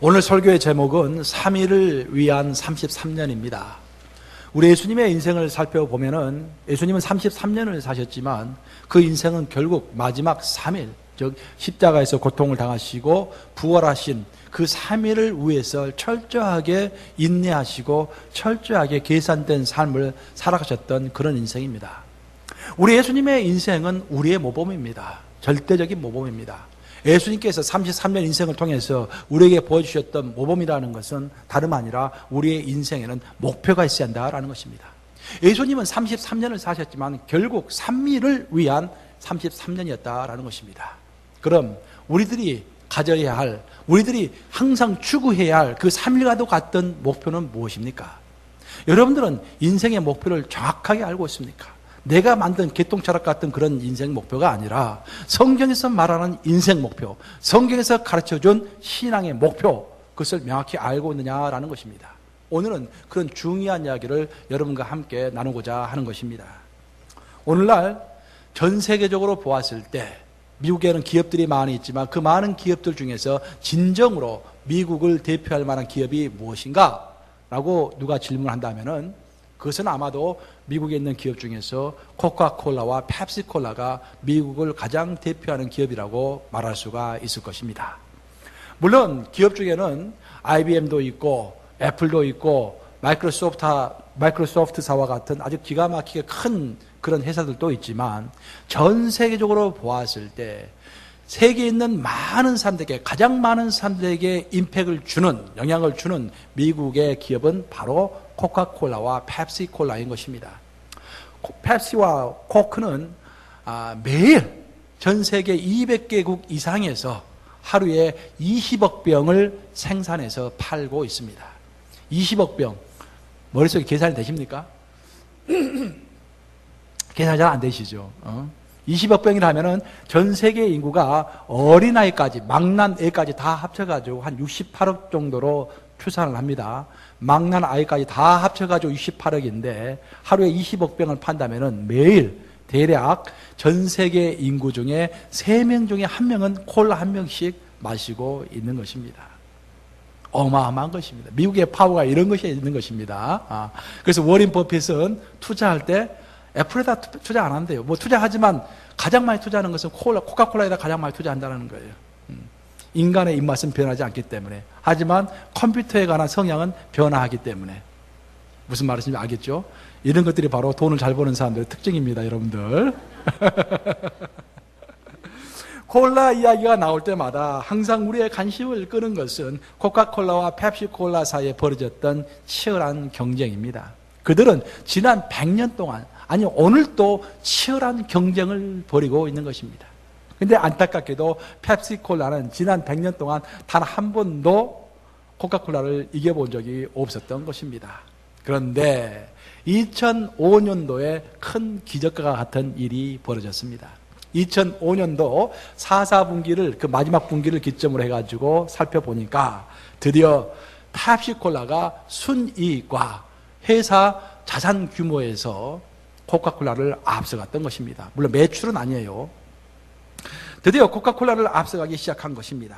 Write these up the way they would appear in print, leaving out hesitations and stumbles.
오늘 설교의 제목은 3일을 위한 33년입니다. 우리 예수님의 인생을 살펴보면은 예수님은 33년을 사셨지만 그 인생은 결국 마지막 3일, 즉 십자가에서 고통을 당하시고 부활하신 그 3일을 위해서 철저하게 인내하시고 철저하게 계산된 삶을 살아가셨던 그런 인생입니다. 우리 예수님의 인생은 우리의 모범입니다. 절대적인 모범입니다. 예수님께서 33년 인생을 통해서 우리에게 보여주셨던 모범이라는 것은 다름 아니라 우리의 인생에는 목표가 있어야 한다는 것입니다. 예수님은 33년을 사셨지만 결국 3일을 위한 33년이었다라는 것입니다. 그럼 우리들이 가져야 할, 우리들이 항상 추구해야 할 그 3일과도 같던 목표는 무엇입니까? 여러분들은 인생의 목표를 정확하게 알고 있습니까? 내가 만든 개똥철학 같은 그런 인생 목표가 아니라 성경에서 말하는 인생 목표, 성경에서 가르쳐준 신앙의 목표, 그것을 명확히 알고 있느냐라는 것입니다. 오늘은 그런 중요한 이야기를 여러분과 함께 나누고자 하는 것입니다. 오늘날 전 세계적으로 보았을 때 미국에는 기업들이 많이 있지만 그 많은 기업들 중에서 진정으로 미국을 대표할 만한 기업이 무엇인가? 라고 누가 질문한다면은 그것은 아마도 미국에 있는 기업 중에서 코카콜라와 펩시콜라가 미국을 가장 대표하는 기업이라고 말할 수가 있을 것입니다. 물론 기업 중에는 IBM도 있고 애플도 있고 마이크로소프트사와 같은 아주 기가 막히게 큰 그런 회사들도 있지만 전 세계적으로 보았을 때 세계에 있는 많은 사람들에게, 가장 많은 사람들에게 임팩을 주는, 영향을 주는 미국의 기업은 바로 코카콜라와 펩시콜라인 것입니다. 펩시와 코크는 매일 전 세계 200개국 이상에서 하루에 20억 병을 생산해서 팔고 있습니다. 20억 병. 머릿속에 계산이 되십니까? 계산이 잘 안 되시죠? 20억 병이라 하면은 전 세계 인구가 어린아이까지, 망난애까지 다 합쳐가지고 한 68억 정도로 추산을 합니다. 망난 아이까지 다 합쳐가지고 68억인데 하루에 20억 병을 판다면은 매일 대략 전 세계 인구 중에 3명 중에 1명은 콜라 1병씩 마시고 있는 것입니다. 어마어마한 것입니다. 미국의 파워가 이런 것이 있는 것입니다. 그래서 워린 버핏은 투자할 때 애플에다 투자 안 한대요. 뭐 투자하지만 가장 많이 투자하는 것은 코카콜라에다 가장 많이 투자한다는 거예요. 인간의 입맛은 변하지 않기 때문에. 하지만 컴퓨터에 관한 성향은 변화하기 때문에. 무슨 말인지 알겠죠? 이런 것들이 바로 돈을 잘 버는 사람들의 특징입니다, 여러분들. 콜라 이야기가 나올 때마다 항상 우리의 관심을 끄는 것은 코카콜라와 펩시콜라 사이에 벌어졌던 치열한 경쟁입니다. 그들은 지난 100년 동안, 아니 오늘도 치열한 경쟁을 벌이고 있는 것입니다. 근데 안타깝게도 펩시콜라는 지난 100년 동안 단 한 번도 코카콜라를 이겨본 적이 없었던 것입니다. 그런데 2005년도에 큰 기적과 같은 일이 벌어졌습니다. 2005년도 4분기를, 그 마지막 분기를 기점으로 해가지고 살펴보니까 드디어 펩시콜라가 순이익과 회사 자산 규모에서 코카콜라를 앞서갔던 것입니다. 물론 매출은 아니에요. 드디어 코카콜라를 앞서가기 시작한 것입니다.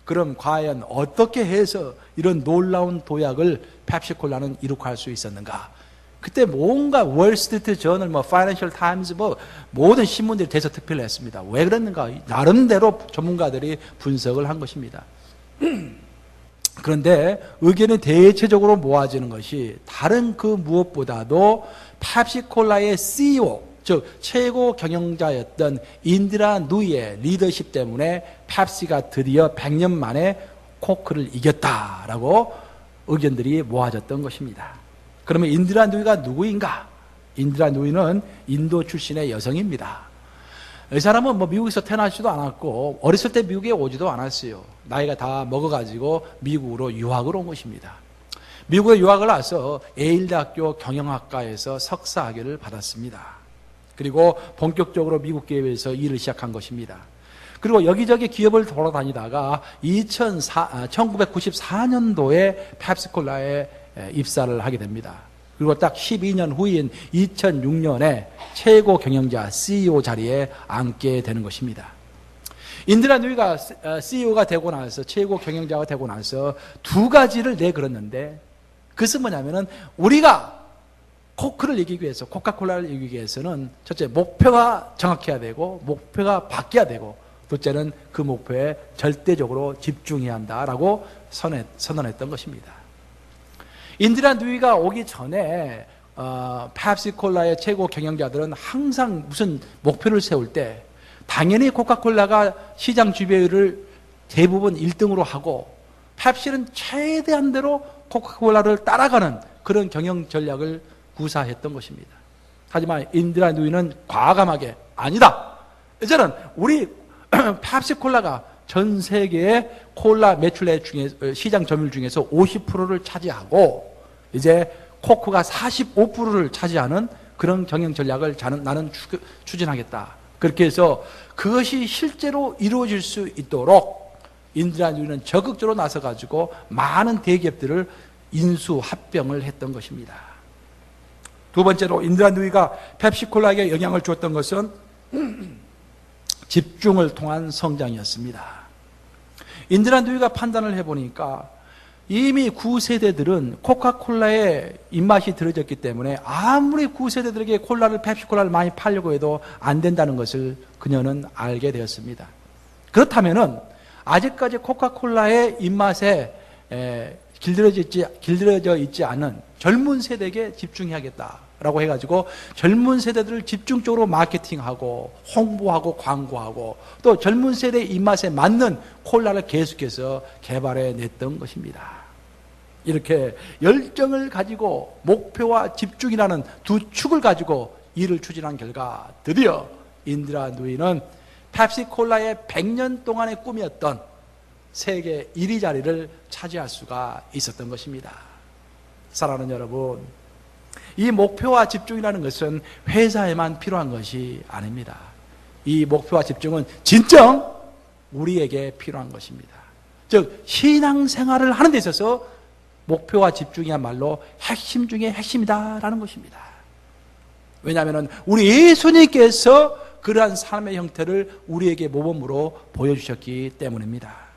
그럼 과연 어떻게 해서 이런 놀라운 도약을 펩시콜라는 이룩할 수 있었는가? 그때 뭔가 월스트리트 저널, 파이낸셜 타임즈, 모든 신문들이 대서특필을 했습니다. 왜 그랬는가? 나름대로 전문가들이 분석을 한 것입니다. 그런데 의견이 대체적으로 모아지는 것이 다른 그 무엇보다도 펩시콜라의 CEO, 즉 최고 경영자였던 인디라 누이의 리더십 때문에 펩시가 드디어 100년 만에 코크를 이겼다라고 의견들이 모아졌던 것입니다. 그러면 인디라 누이가 누구인가? 인디라 누이는 인도 출신의 여성입니다. 이 사람은 미국에서 태어나지도 않았고 어렸을 때 미국에 오지도 않았어요. 나이가 다 먹어가지고 미국으로 유학을 온 것입니다. 미국에 유학을 와서 예일대학교 경영학과에서 석사학위를 받았습니다. 그리고 본격적으로 미국 기업에서 일을 시작한 것입니다. 그리고 여기저기 기업을 돌아다니다가 1994년도에 펩시콜라에 입사를 하게 됩니다. 그리고 딱 12년 후인 2006년에 최고 경영자 CEO 자리에 앉게 되는 것입니다. 인드라 누이가 CEO가 되고 나서, 최고 경영자가 되고 나서 두 가지를 내걸었는데, 그것은 뭐냐면은 우리가 코크를 이기기 위해서, 코카콜라를 이기기 위해서는 첫째, 목표가 정확해야 되고 목표가 바뀌어야 되고, 둘째는 그 목표에 절대적으로 집중해야 한다라고 선언했던 것입니다. 인디라 누이가 오기 전에 펩시콜라의 최고 경영자들은 항상 무슨 목표를 세울 때 당연히 코카콜라가 시장 지배율을 대부분 1등으로 하고, 펩시는 최대한대로 코카콜라를 따라가는 그런 경영 전략을 구사했던 것입니다. 하지만 인디라 누이는 과감하게 아니다, 이제는 우리 펩시콜라가 전 세계의 콜라 매출 중에, 시장 점유율 중에서 50%를 차지하고 이제 코크가 45%를 차지하는 그런 경영 전략을 나는 추진하겠다. 그렇게 해서 그것이 실제로 이루어질 수 있도록 인디라 누이는 적극적으로 나서가지고 많은 대기업들을 인수 합병을 했던 것입니다. 두 번째로 인디라 누이가 펩시콜라에게 영향을 주었던 것은 집중을 통한 성장이었습니다. 인디라 누이가 판단을 해보니까 이미 9세대들은 코카콜라의 입맛이 들어졌기 때문에 아무리 9세대들에게 펩시콜라를 많이 팔려고 해도 안 된다는 것을 그녀는 알게 되었습니다. 그렇다면은 아직까지 코카콜라의 입맛에 길들여져 있지 않은 젊은 세대에게 집중해야겠다라고 해가지고 젊은 세대들을 집중적으로 마케팅하고 홍보하고 광고하고 또 젊은 세대의 입맛에 맞는 콜라를 계속해서 개발해 냈던 것입니다. 이렇게 열정을 가지고 목표와 집중이라는 두 축을 가지고 일을 추진한 결과 드디어 인디라 누이는 펩시콜라의 100년 동안의 꿈이었던 세계 1위 자리를 차지할 수가 있었던 것입니다. 사랑하는 여러분, 이 목표와 집중이라는 것은 회사에만 필요한 것이 아닙니다. 이 목표와 집중은 진정 우리에게 필요한 것입니다. 즉 신앙생활을 하는 데 있어서 목표와 집중이야말로 핵심 중에 핵심이다라는 것입니다. 왜냐하면 우리 예수님께서 그러한 삶의 형태를 우리에게 모범으로 보여주셨기 때문입니다.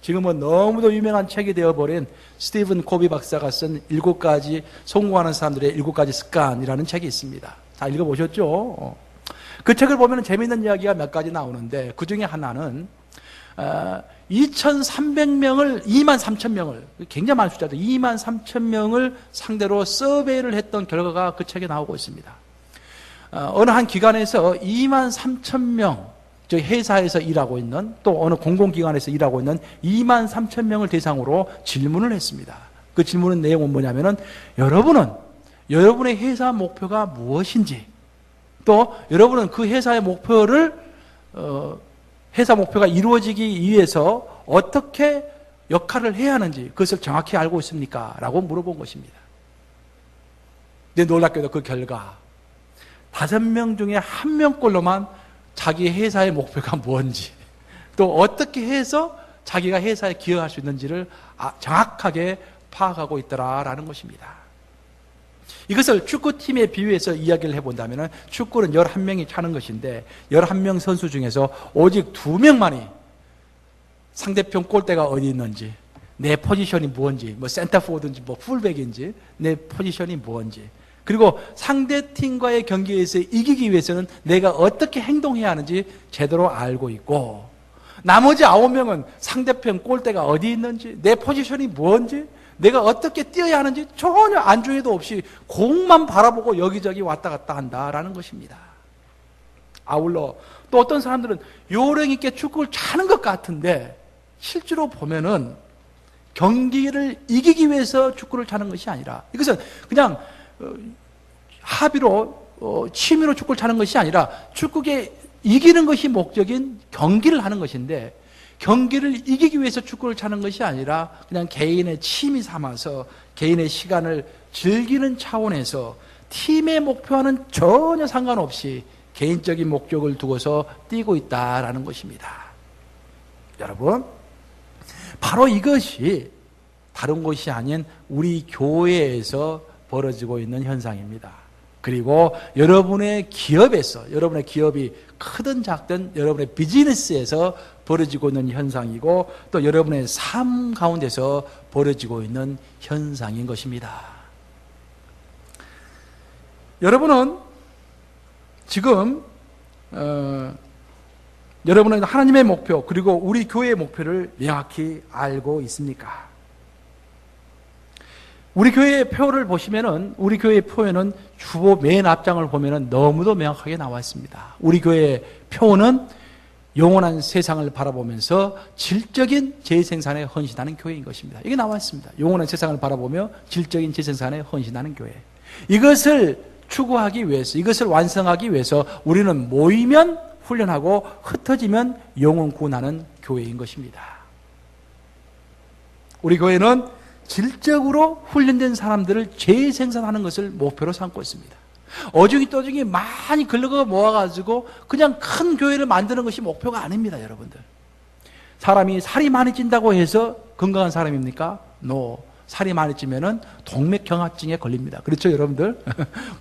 지금은 너무도 유명한 책이 되어버린 스티븐 코비 박사가 쓴 7가지 성공하는 사람들의 7가지 습관이라는 책이 있습니다. 다 읽어보셨죠? 그 책을 보면 재미있는 이야기가 몇 가지 나오는데, 그 중에 하나는 2,300명을 23,000명을 굉장히 많은 숫자죠. 23,000명을 상대로 서베이를 했던 결과가 그 책에 나오고 있습니다. 어느 한 기관에서 23,000명, 저 회사에서 일하고 있는 또 어느 공공기관에서 일하고 있는 23,000명을 대상으로 질문을 했습니다. 그 질문의 내용은 뭐냐면은 여러분은 여러분의 회사 목표가 무엇인지, 또 여러분은 그 회사의 목표를 회사 목표가 이루어지기 위해서 어떻게 역할을 해야 하는지 그것을 정확히 알고 있습니까? 라고 물어본 것입니다. 근데 놀랍게도 그 결과 5명 중에 1명꼴로만 자기 회사의 목표가 뭔지, 또 어떻게 해서 자기가 회사에 기여할 수 있는지를 정확하게 파악하고 있더라라는 것입니다. 이것을 축구팀에 비유해서 이야기를 해본다면 축구는 11명이 차는 것인데 11명 선수 중에서 오직 2명만이 상대편 골대가 어디 있는지, 내 포지션이 무엇인지, 뭐 센터포워드인지 뭐 풀백인지 내 포지션이 무엇인지, 그리고 상대팀과의 경기에서 이기기 위해서는 내가 어떻게 행동해야 하는지 제대로 알고 있고, 나머지 9명은 상대편 골대가 어디 있는지, 내 포지션이 무엇인지, 내가 어떻게 뛰어야 하는지 전혀 안중에도 없이 공만 바라보고 여기저기 왔다 갔다 한다라는 것입니다. 아울러 또 어떤 사람들은 요령 있게 축구를 차는 것 같은데 실제로 보면은 경기를 이기기 위해서 축구를 차는 것이 아니라, 이것은 그냥 합의로 취미로 축구를 차는 것이 아니라 축구에 이기는 것이 목적인 경기를 하는 것인데, 경기를 이기기 위해서 축구를 차는 것이 아니라 그냥 개인의 취미 삼아서 개인의 시간을 즐기는 차원에서 팀의 목표와는 전혀 상관없이 개인적인 목적을 두고서 뛰고 있다라는 것입니다. 여러분, 바로 이것이 다른 곳이 아닌 우리 교회에서 벌어지고 있는 현상입니다. 그리고 여러분의 기업에서, 여러분의 기업이 크든 작든 여러분의 비즈니스에서 벌어지고 있는 현상이고 또 여러분의 삶 가운데서 벌어지고 있는 현상인 것입니다. 여러분은 지금 여러분은 하나님의 목표 그리고 우리 교회의 목표를 명확히 알고 있습니까? 우리 교회의 표를 보시면은, 우리 교회의 표에는 주보 맨 앞장을 보면은 너무도 명확하게 나와 있습니다. 우리 교회의 표는 영원한 세상을 바라보면서 질적인 재생산에 헌신하는 교회인 것입니다. 이게 나와 있습니다. 영원한 세상을 바라보며 질적인 재생산에 헌신하는 교회. 이것을 추구하기 위해서, 이것을 완성하기 위해서 우리는 모이면 훈련하고 흩어지면 영혼 구원하는 교회인 것입니다. 우리 교회는 질적으로 훈련된 사람들을 재생산하는 것을 목표로 삼고 있습니다. 어중이 떠중이 많이 긁어 모아가지고 그냥 큰 교회를 만드는 것이 목표가 아닙니다, 여러분들. 사람이 살이 많이 찐다고 해서 건강한 사람입니까? No. 살이 많이 찌면은 동맥경화증에 걸립니다. 그렇죠, 여러분들?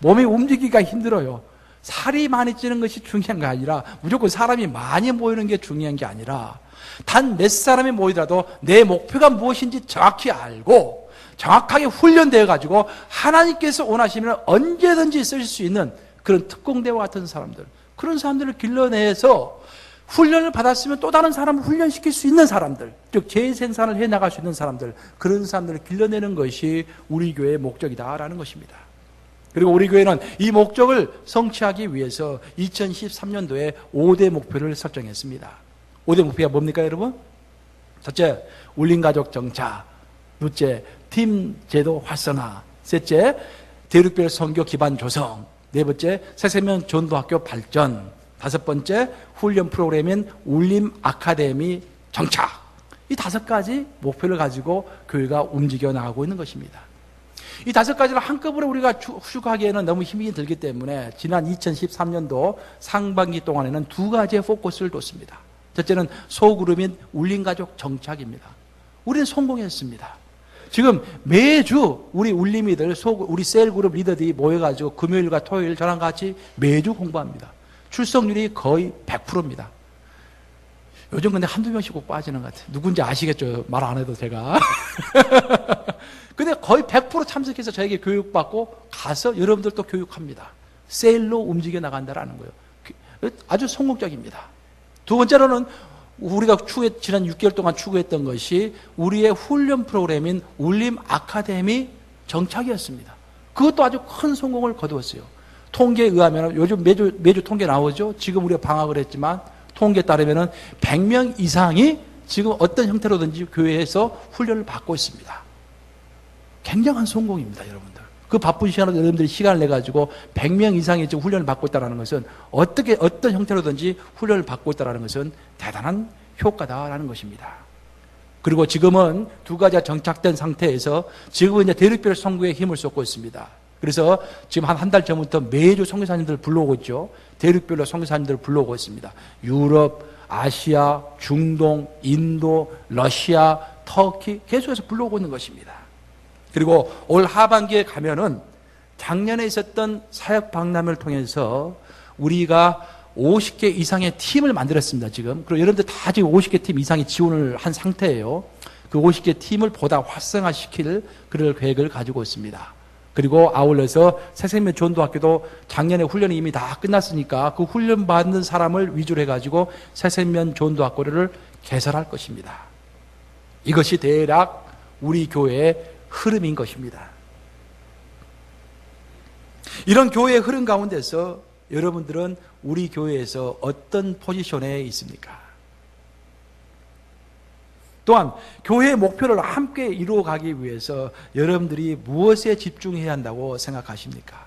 몸이 움직이기가 힘들어요. 살이 많이 찌는 것이 중요한 게 아니라 무조건 사람이 많이 모이는 게 중요한 게 아니라 단 몇 사람이 모이더라도 내 목표가 무엇인지 정확히 알고 정확하게 훈련되어 가지고 하나님께서 원하시면 언제든지 쓰실 수 있는 그런 특공대와 같은 사람들, 그런 사람들을 길러내서 훈련을 받았으면 또 다른 사람을 훈련시킬 수 있는 사람들, 즉 재생산을 해나갈 수 있는 사람들, 그런 사람들을 길러내는 것이 우리 교회의 목적이다라는 것입니다. 그리고 우리 교회는 이 목적을 성취하기 위해서 2013년도에 5대 목표를 설정했습니다. 5대 목표가 뭡니까, 여러분? 첫째, 울림가족 정착. 둘째, 팀 제도 활성화. 셋째, 대륙별 선교 기반 조성. 네 번째, 새생명 전도학교 발전. 다섯 번째, 훈련 프로그램인 울림 아카데미 정착. 이 5가지 목표를 가지고 교회가 움직여 나가고 있는 것입니다. 이 5가지를 한꺼번에 우리가 추구하기에는 너무 힘이 들기 때문에 지난 2013년도 상반기 동안에는 2가지의 포커스를 뒀습니다. 첫째는 소그룹인 울림가족 정착입니다. 우리는 성공했습니다. 지금 매주 우리 울림이들, 우리 셀그룹 리더들이 모여가지고 금요일과 토요일 저랑 같이 매주 공부합니다. 출석률이 거의 100%입니다. 요즘 근데 한두 명씩 꼭 빠지는 것 같아요. 누군지 아시겠죠? 말 안 해도 제가. 근데 거의 100% 참석해서 저에게 교육받고 가서 여러분들 또 교육합니다. 셀로 움직여 나간다라는 거예요. 아주 성공적입니다. 두 번째로는 우리가 지난 6개월 동안 추구했던 것이 우리의 훈련 프로그램인 울림 아카데미 정착이었습니다. 그것도 아주 큰 성공을 거두었어요. 통계에 의하면 요즘 매주 통계 나오죠. 지금 우리가 방학을 했지만 통계에 따르면 100명 이상이 지금 어떤 형태로든지 교회에서 훈련을 받고 있습니다. 굉장한 성공입니다, 여러분들. 그 바쁜 시간에 여러분들이 시간을 내가지고 100명 이상이 지금 훈련을 받고 있다는 것은 어떤 형태로든지 훈련을 받고 있다는 것은 대단한 효과다라는 것입니다. 그리고 지금은 2가지가 정착된 상태에서 지금은 이제 대륙별 선교에 힘을 쏟고 있습니다. 그래서 지금 한 달 전부터 매주 선교사님들을 불러오고 있죠. 대륙별로 선교사님들을 불러오고 있습니다. 유럽, 아시아, 중동, 인도, 러시아, 터키 계속해서 불러오고 있는 것입니다. 그리고 올 하반기에 가면은 작년에 있었던 사역 박람회를 통해서 우리가 50개 이상의 팀을 만들었습니다, 지금. 그리고 여러분들 다 지금 50개 팀 이상의 지원을 한 상태예요. 그 50개 팀을 보다 활성화시킬 그럴 계획을 가지고 있습니다. 그리고 아울러서 새생명 전도학교도 작년에 훈련이 이미 다 끝났으니까 그 훈련 받는 사람을 위주로 해가지고 새생명 전도학교를 개설할 것입니다. 이것이 대략 우리 교회의 흐름인 것입니다. 이런 교회의 흐름 가운데서 여러분들은 우리 교회에서 어떤 포지션에 있습니까? 또한 교회의 목표를 함께 이루어가기 위해서 여러분들이 무엇에 집중해야 한다고 생각하십니까?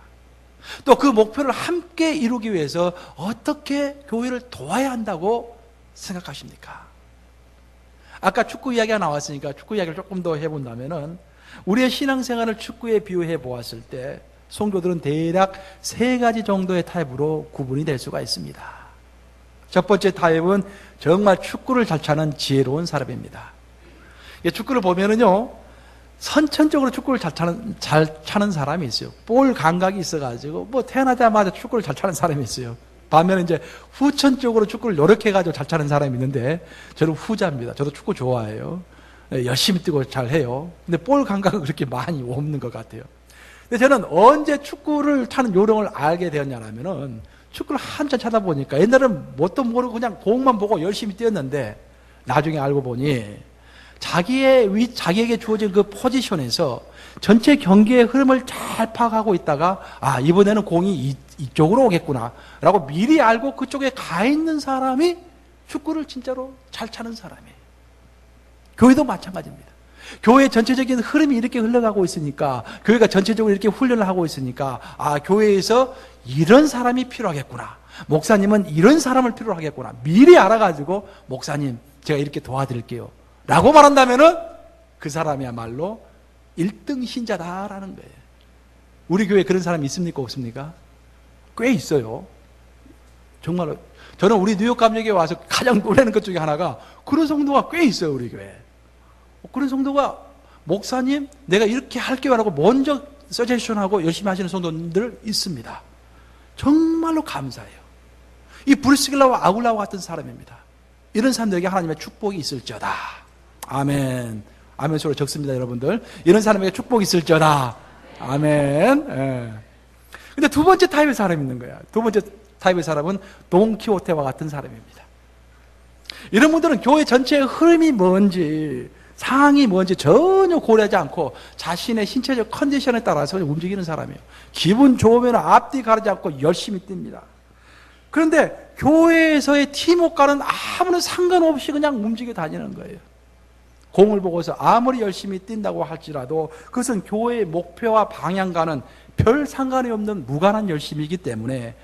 또 그 목표를 함께 이루기 위해서 어떻게 교회를 도와야 한다고 생각하십니까? 아까 축구 이야기가 나왔으니까 축구 이야기를 조금 더 해본다면은 우리의 신앙생활을 축구에 비유해 보았을 때 성도들은 대략 3가지 정도의 타입으로 구분이 될 수가 있습니다. 첫 번째 타입은 정말 축구를 잘 차는 지혜로운 사람입니다. 축구를 보면은요, 선천적으로 축구를 잘 차는 사람이 있어요. 볼 감각이 있어가지고, 뭐 태어나자마자 축구를 잘 차는 사람이 있어요. 반면에 이제 후천적으로 축구를 노력해가지고 잘 차는 사람이 있는데, 저는 후자입니다. 저도 축구 좋아해요. 열심히 뛰고 잘 해요. 근데 볼 감각은 그렇게 많이 없는 것 같아요. 근데 저는 언제 축구를 차는 요령을 알게 되었냐면은, 축구를 한참 차다 보니까, 옛날에는 뭣도 모르고 그냥 공만 보고 열심히 뛰었는데, 나중에 알고 보니, 자기에게 주어진 그 포지션에서 전체 경기의 흐름을 잘 파악하고 있다가, 이번에는 공이 이쪽으로 오겠구나 라고 미리 알고 그쪽에 가 있는 사람이 축구를 진짜로 잘 차는 사람이에요. 교회도 마찬가지입니다. 교회 전체적인 흐름이 이렇게 흘러가고 있으니까, 교회가 전체적으로 이렇게 훈련을 하고 있으니까, 교회에서 이런 사람이 필요하겠구나, 목사님은 이런 사람을 필요로 하겠구나, 미리 알아가지고 목사님 제가 이렇게 도와드릴게요 라고 말한다면은 그 사람이야말로 1등 신자다라는 거예요. 우리 교회에 그런 사람이 있습니까? 없습니까? 꽤 있어요. 정말로. 저는 우리 뉴욕 감역에 와서 가장 놀라는 것 중에 하나가, 그런 성도가 꽤 있어요, 우리 교회에. 그런 성도가, 목사님 내가 이렇게 할게요 라고 먼저 서제션하고 열심히 하시는 성도들 있습니다. 정말로 감사해요. 이 브리스길라와 아굴라와 같은 사람입니다. 이런 사람들에게 하나님의 축복이 있을지어다. 아멘. 아멘 소리 적습니다, 여러분들. 이런 사람에게 축복이 있을지어다. 아멘. 예. 근데 두 번째 타입의 사람이 있는 거야. 두 번째 타입의 사람은 돈키호테와 같은 사람입니다. 이런 분들은 교회 전체의 흐름이 뭔지, 상황이 뭔지 전혀 고려하지 않고 자신의 신체적 컨디션에 따라서 움직이는 사람이에요. 기분 좋으면 앞뒤 가리지 않고 열심히 뜁니다. 그런데 교회에서의 팀워크와는 아무런 상관없이 그냥 움직여 다니는 거예요. 공을 보고서 아무리 열심히 뛴다고 할지라도 그것은 교회의 목표와 방향과는 별 상관이 없는 무관한 열심이기 때문에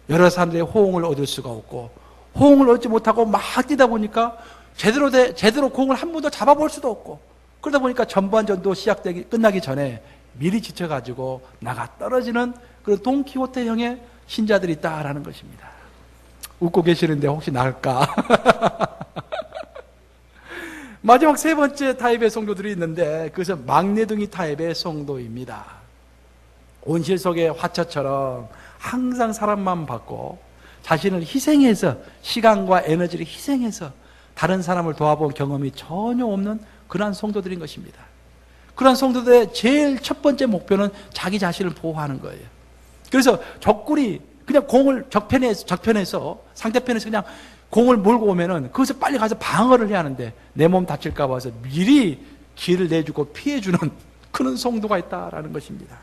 여러 사람들의 호응을 얻을 수가 없고, 호응을 얻지 못하고 막 뛰다 보니까 제대로 공을 한 번도 잡아볼 수도 없고, 그러다 보니까 전반전도 끝나기 전에 미리 지쳐가지고 나가 떨어지는 그런 돈키호테형의 신자들이 있다라는 것입니다. 웃고 계시는데 혹시 나을까? 마지막 세 번째 타입의 성도들이 있는데, 그것은 막내둥이 타입의 성도입니다. 온실 속의 화초처럼 항상 사람만 받고 자신을 희생해서, 시간과 에너지를 희생해서 다른 사람을 도와본 경험이 전혀 없는 그러한 성도들인 것입니다. 그러한 성도들의 제일 첫 번째 목표는 자기 자신을 보호하는 거예요. 그래서 적군이 그냥 공을 적편에서 상대편에서 그냥 공을 몰고 오면은 거기서 빨리 가서 방어를 해야 하는데 내 몸 다칠까 봐서 미리 길을 내주고 피해주는 그런 성도가 있다라는 것입니다.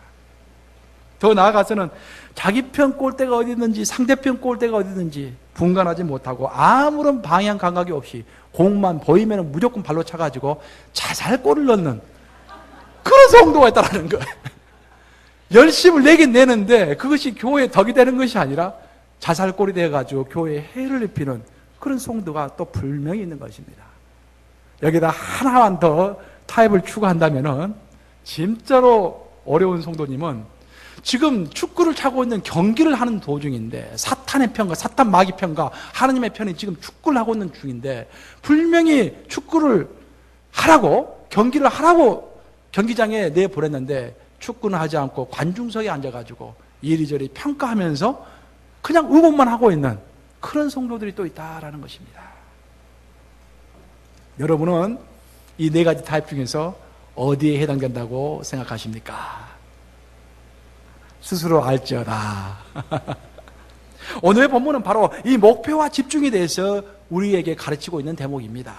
더 나아가서는 자기 편 골대가 어디 있는지 상대편 골대가 어디 있는지 분간하지 못하고 아무런 방향 감각이 없이 공만 보이면 무조건 발로 차가지고 자살골을 넣는 그런 성도가 있다는 거예요. 열심을 내긴 내는데 그것이 교회의 덕이 되는 것이 아니라 자살골이 되어가지고 교회에 해를 입히는 그런 성도가 또 분명히 있는 것입니다. 여기다 하나만 더 타입을 추가한다면은 진짜로 어려운 성도님은 지금 축구를 차고 있는 경기를 하는 도중인데, 사탄의 편과 사탄 마귀 편과 하나님의 편이 지금 축구를 하고 있는 중인데, 분명히 축구를 하라고, 경기를 하라고 경기장에 내보냈는데 축구는 하지 않고 관중석에 앉아가지고 이리저리 평가하면서 그냥 응원만 하고 있는 그런 성도들이 또 있다라는 것입니다. 여러분은 이 네 가지 타입 중에서 어디에 해당된다고 생각하십니까? 스스로 알지어다. 오늘의 본문은 바로 이 목표와 집중에 대해서 우리에게 가르치고 있는 대목입니다.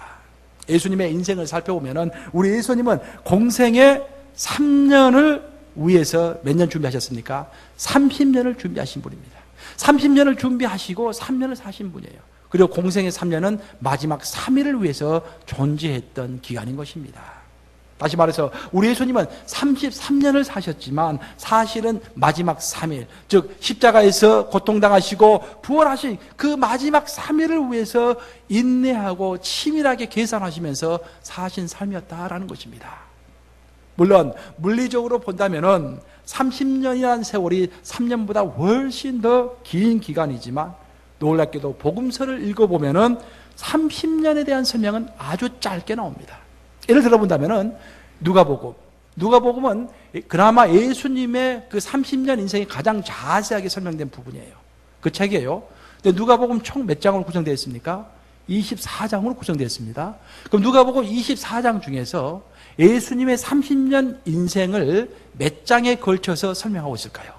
예수님의 인생을 살펴보면 우리 예수님은 공생의 3년을 위해서 몇 년 준비하셨습니까? 30년을 준비하신 분입니다. 30년을 준비하시고 3년을 사신 분이에요. 그리고 공생의 3년은 마지막 3일을 위해서 존재했던 기간인 것입니다. 다시 말해서 우리 예수님은 33년을 사셨지만 사실은 마지막 3일, 즉 십자가에서 고통당하시고 부활하신 그 마지막 3일을 위해서 인내하고 치밀하게 계산하시면서 사신 삶이었다라는 것입니다. 물론 물리적으로 본다면은 30년이라는 세월이 3년보다 훨씬 더 긴 기간이지만 놀랍게도 복음서를 읽어보면은 30년에 대한 설명은 아주 짧게 나옵니다. 예를 들어본다면은 누가복음 누가복음은 그나마 예수님의 그 30년 인생이 가장 자세하게 설명된 부분이에요. 그 책이에요. 근데 누가복음 총 몇 장으로 구성되어 있습니까? 24장으로 구성되어 있습니다. 그럼 누가복음 24장 중에서 예수님의 30년 인생을 몇 장에 걸쳐서 설명하고 있을까요?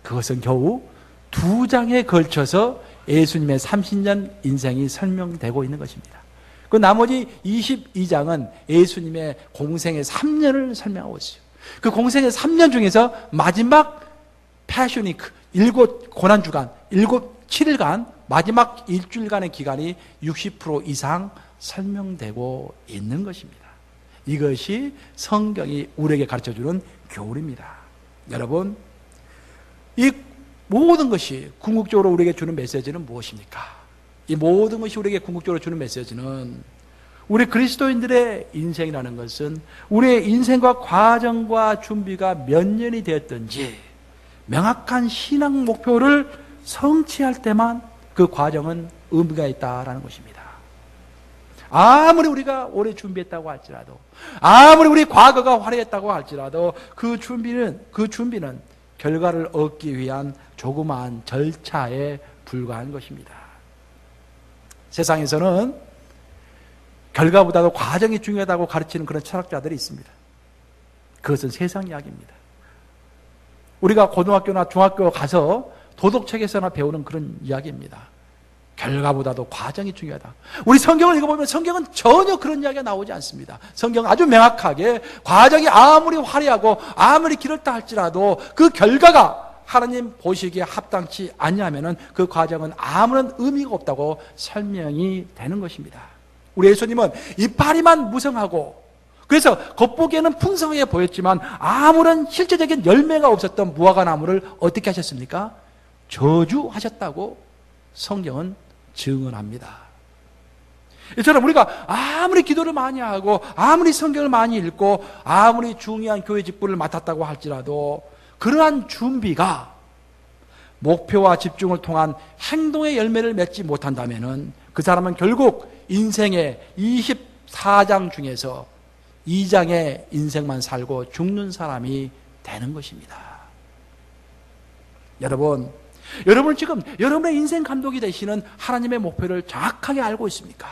그것은 겨우 2장에 걸쳐서 예수님의 30년 인생이 설명되고 있는 것입니다. 그 나머지 22장은 예수님의 공생의 3년을 설명하고 있어요. 그 공생의 3년 중에서 마지막 패셔니크, 7 고난주간, 7일간, 마지막 일주일간의 기간이 60% 이상 설명되고 있는 것입니다. 이것이 성경이 우리에게 가르쳐주는 교훈입니다. 여러분, 이 모든 것이 궁극적으로 우리에게 주는 메시지는 무엇입니까? 이 모든 것이 우리에게 궁극적으로 주는 메시지는 우리 그리스도인들의 인생이라는 것은 우리의 인생과 과정과 준비가 몇 년이 되었든지 명확한 신앙 목표를 성취할 때만 그 과정은 의미가 있다라는 것입니다. 아무리 우리가 오래 준비했다고 할지라도, 아무리 우리 과거가 화려했다고 할지라도 그 준비는 결과를 얻기 위한 조그마한 절차에 불과한 것입니다. 세상에서는 결과보다도 과정이 중요하다고 가르치는 그런 철학자들이 있습니다. 그것은 세상 이야기입니다. 우리가 고등학교나 중학교 가서 도덕책에서나 배우는 그런 이야기입니다. 결과보다도 과정이 중요하다. 우리 성경을 읽어보면 성경은 전혀 그런 이야기가 나오지 않습니다. 성경은 아주 명확하게 과정이 아무리 화려하고 아무리 길었다 할지라도 그 결과가 하나님 보시기에 합당치 않냐면은 그 과정은 아무런 의미가 없다고 설명이 되는 것입니다. 우리 예수님은 이파리만 무성하고 그래서 겉보기에는 풍성하게 보였지만 아무런 실제적인 열매가 없었던 무화과나무를 어떻게 하셨습니까? 저주하셨다고 성경은 증언합니다. 이처럼 우리가 아무리 기도를 많이 하고 아무리 성경을 많이 읽고 아무리 중요한 교회 직분을 맡았다고 할지라도 그러한 준비가 목표와 집중을 통한 행동의 열매를 맺지 못한다면 그 사람은 결국 인생의 24장 중에서 2장의 인생만 살고 죽는 사람이 되는 것입니다. 여러분 지금 여러분의 인생 감독이 되시는 하나님의 목표를 정확하게 알고 있습니까?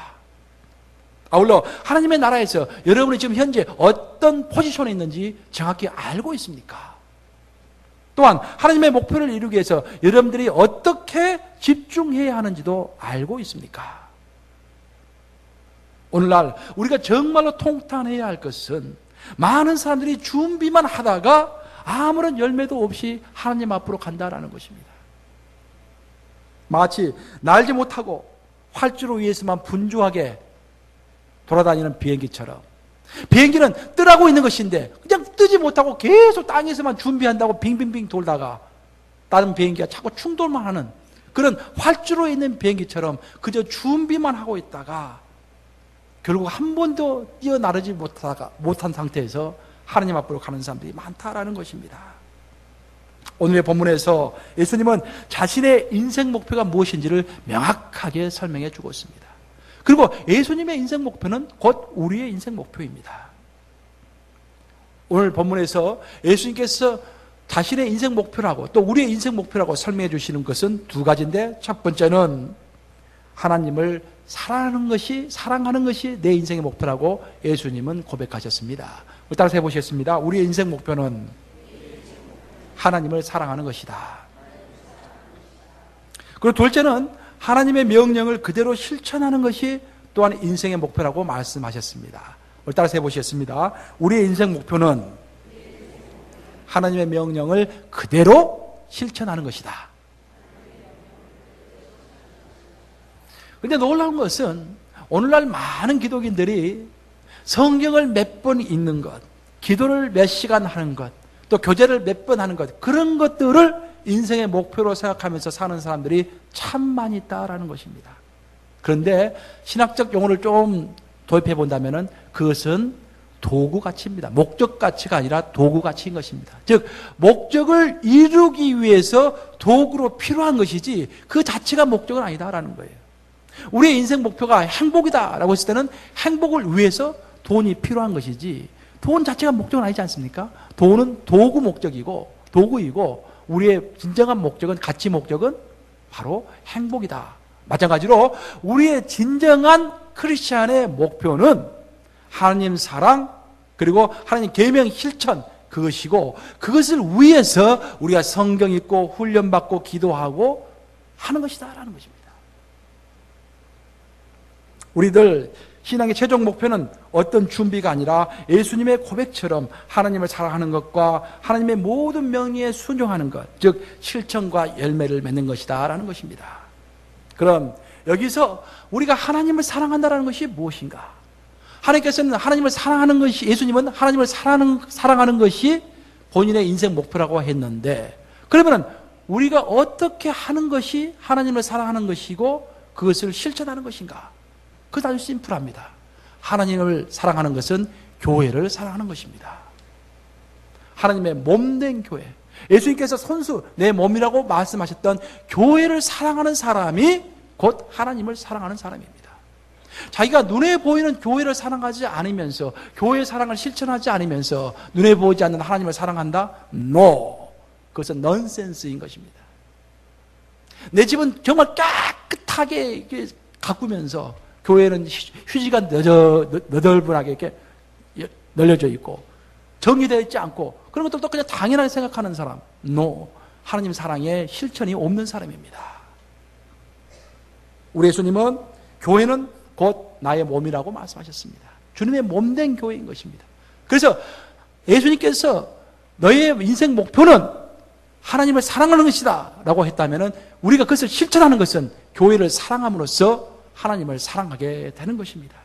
아울러 하나님의 나라에서 여러분이 지금 현재 어떤 포지션에 있는지 정확히 알고 있습니까? 또한 하나님의 목표를 이루기 위해서 여러분들이 어떻게 집중해야 하는지도 알고 있습니까? 오늘날 우리가 정말로 통탄해야 할 것은 많은 사람들이 준비만 하다가 아무런 열매도 없이 하나님 앞으로 간다라는 것입니다. 마치 날지 못하고 활주로 위에서만 분주하게 돌아다니는 비행기처럼 비행기는 뜨라고 있는 것인데 그냥 뜨지 못하고 계속 땅에서만 준비한다고 빙빙빙 돌다가 다른 비행기가 자꾸 충돌만 하는 그런 활주로에 있는 비행기처럼 그저 준비만 하고 있다가 결국 한 번도 뛰어나르지 못한 상태에서 하나님 앞으로 가는 사람들이 많다라는 것입니다. 오늘의 본문에서 예수님은 자신의 인생 목표가 무엇인지를 명확하게 설명해 주고 있습니다. 그리고 예수님의 인생 목표는 곧 우리의 인생 목표입니다. 오늘 본문에서 예수님께서 자신의 인생 목표라고 또 우리의 인생 목표라고 설명해 주시는 것은 두 가지인데 첫 번째는 하나님을 사랑하는 것이 내 인생의 목표라고 예수님은 고백하셨습니다. 따라서 해보시겠습니다. 우리의 인생 목표는 하나님을 사랑하는 것이다. 그리고 둘째는 하나님의 명령을 그대로 실천하는 것이 또한 인생의 목표라고 말씀하셨습니다. 따라서 해보시겠습니다. 우리의 인생 목표는 하나님의 명령을 그대로 실천하는 것이다. 그런데 놀라운 것은 오늘날 많은 기독인들이 성경을 몇 번 읽는 것, 기도를 몇 시간 하는 것, 또 교제를 몇 번 하는 것, 그런 것들을 인생의 목표로 생각하면서 사는 사람들이 참 많이 있다라는 것입니다. 그런데 신학적 용어를 좀 도입해 본다면 그것은 도구 가치입니다. 목적 가치가 아니라 도구 가치인 것입니다. 즉 목적을 이루기 위해서 도구로 필요한 것이지 그 자체가 목적은 아니다라는 거예요. 우리의 인생 목표가 행복이다라고 했을 때는 행복을 위해서 돈이 필요한 것이지 돈 자체가 목적은 아니지 않습니까? 돈은 도구 목적이고 도구이고 우리의 진정한 목적은 가치 목적은 바로 행복이다. 마찬가지로 우리의 진정한 크리스찬의 목표는 하나님 사랑 그리고 하나님 계명 실천 그것이고 그것을 위해서 우리가 성경 읽고 훈련받고 기도하고 하는 것이다라는 것입니다. 우리들 신앙의 최종 목표는 어떤 준비가 아니라 예수님의 고백처럼 하나님을 사랑하는 것과 하나님의 모든 명령에 순종하는 것, 즉 실천과 열매를 맺는 것이다라는 것입니다. 그럼 여기서 우리가 하나님을 사랑한다는 것이 무엇인가? 하나님께서는 하나님을 사랑하는 것이, 예수님은 하나님을 사랑하는 것이 본인의 인생 목표라고 했는데, 그러면 우리가 어떻게 하는 것이 하나님을 사랑하는 것이고 그것을 실천하는 것인가? 그것은 아주 심플합니다. 하나님을 사랑하는 것은 교회를 사랑하는 것입니다. 하나님의 몸된 교회, 예수님께서 손수 내 몸이라고 말씀하셨던 교회를 사랑하는 사람이 곧 하나님을 사랑하는 사람입니다. 자기가 눈에 보이는 교회를 사랑하지 않으면서 교회의 사랑을 실천하지 않으면서 눈에 보이지 않는 하나님을 사랑한다? No. 그것은 넌센스인 것입니다. 내 집은 정말 깨끗하게 가꾸면서 교회는 휴지가 너덜분하게 이렇게 널려져 있고 정리되어 있지 않고 그런 것들도 그냥 당연하게 생각하는 사람. No. 하나님 사랑에 실천이 없는 사람입니다. 우리 예수님은 교회는 곧 나의 몸이라고 말씀하셨습니다. 주님의 몸된 교회인 것입니다. 그래서 예수님께서 너의 인생 목표는 하나님을 사랑하는 것이다 라고 했다면 우리가 그것을 실천하는 것은 교회를 사랑함으로써 하나님을 사랑하게 되는 것입니다.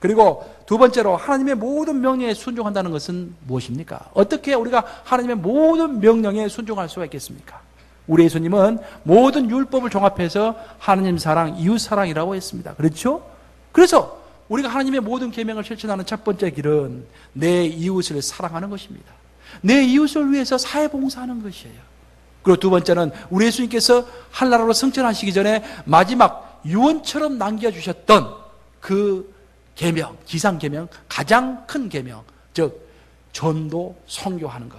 그리고 두 번째로 하나님의 모든 명령에 순종한다는 것은 무엇입니까? 어떻게 우리가 하나님의 모든 명령에 순종할 수가 있겠습니까? 우리 예수님은 모든 율법을 종합해서 하나님 사랑, 이웃 사랑이라고 했습니다. 그렇죠? 그래서 우리가 하나님의 모든 계명을 실천하는 첫 번째 길은 내 이웃을 사랑하는 것입니다. 내 이웃을 위해서 사회봉사하는 것이에요. 그리고 두 번째는 우리 예수님께서 한나라로 승천하시기 전에 마지막 유언처럼 남겨주셨던 그 계명, 지상계명, 가장 큰 계명, 즉 전도, 선교하는 것.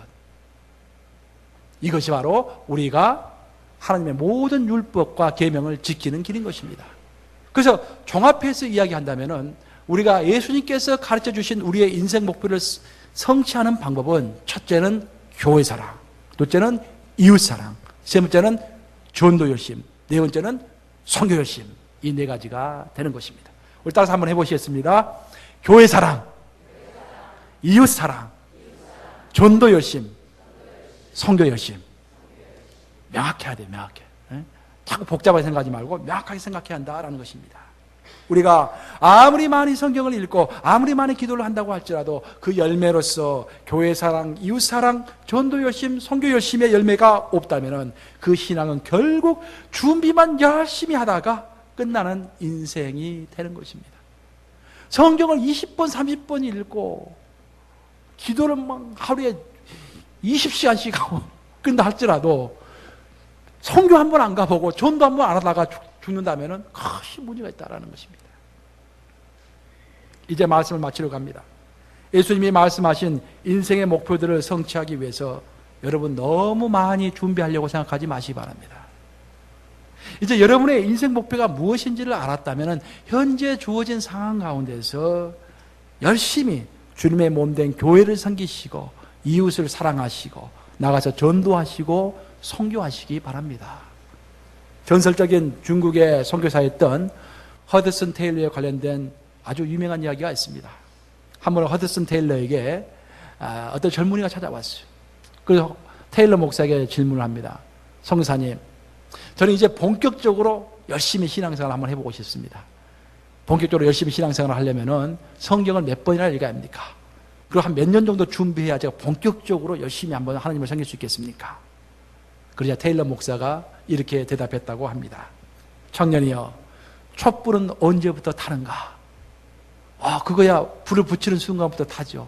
이것이 바로 우리가 하나님의 모든 율법과 계명을 지키는 길인 것입니다. 그래서 종합해서 이야기한다면 우리가 예수님께서 가르쳐 주신 우리의 인생 목표를 성취하는 방법은 첫째는 교회 사랑, 둘째는 이웃 사랑, 세 번째는 전도 열심, 네 번째는 선교 열심. 이 네 가지가 되는 것입니다. 우리 따라서 한번 해보시겠습니다. 교회 사랑, 이웃 사랑, 전도 열심, 선교 열심. 명확해야 돼, 명확해. 자꾸 복잡하게 생각하지 말고 명확하게 생각해야 한다라는 것입니다. 우리가 아무리 많이 성경을 읽고 아무리 많이 기도를 한다고 할지라도 그 열매로서 교회 사랑, 이웃 사랑, 전도 열심, 선교 열심의 열매가 없다면 그 신앙은 결국 준비만 열심히 하다가 끝나는 인생이 되는 것입니다. 성경을 20번, 30번 읽고 기도를 막 하루에 20시간씩 하고 끝나 할지라도 선교 한 번 안 가보고 전도 한 번 안 하다가 죽는다면 큰 문제가 있다는 것입니다. 이제 말씀을 마치려고 합니다. 예수님이 말씀하신 인생의 목표들을 성취하기 위해서 여러분 너무 많이 준비하려고 생각하지 마시기 바랍니다. 이제 여러분의 인생 목표가 무엇인지를 알았다면 현재 주어진 상황 가운데서 열심히 주님의 몸된 교회를 섬기시고 이웃을 사랑하시고 나가서 전도하시고 선교하시기 바랍니다. 전설적인 중국의 선교사였던 허드슨 테일러에 관련된 아주 유명한 이야기가 있습니다. 한번 허드슨 테일러에게 어떤 젊은이가 찾아왔어요. 그래서 테일러 목사에게 질문을 합니다. 선교사님, 저는 이제 본격적으로 열심히 신앙생활을 한번 해보고 싶습니다. 본격적으로 열심히 신앙생활을 하려면 성경을 몇 번이나 읽어야 합니까? 그리고 한 몇 년 정도 준비해야 제가 본격적으로 열심히 한번 하나님을 섬길 수 있겠습니까? 그러자 테일러 목사가 이렇게 대답했다고 합니다. 청년이여, 촛불은 언제부터 타는가? 그거야 불을 붙이는 순간부터 타죠.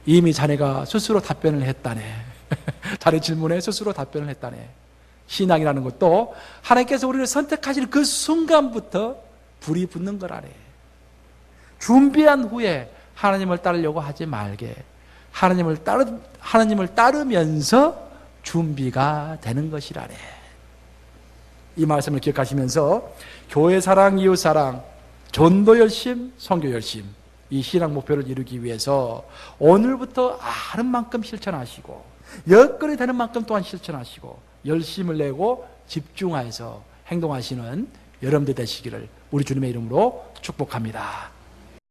이미 자네가 스스로 답변을 했다네. 자네 질문에 스스로 답변을 했다네. 신앙이라는 것도 하나님께서 우리를 선택하실 그 순간부터 불이 붙는 거라네. 준비한 후에 하나님을 따르려고 하지 말게. 하나님을 따르면서 준비가 되는 것이라네. 이 말씀을 기억하시면서 교회 사랑, 이웃 사랑, 전도 열심, 선교 열심, 이 신앙 목표를 이루기 위해서 오늘부터 아는 만큼 실천하시고 여건이 되는 만큼 또한 실천하시고 열심을 내고 집중해서 행동하시는 여러분들 되시기를 우리 주님의 이름으로 축복합니다.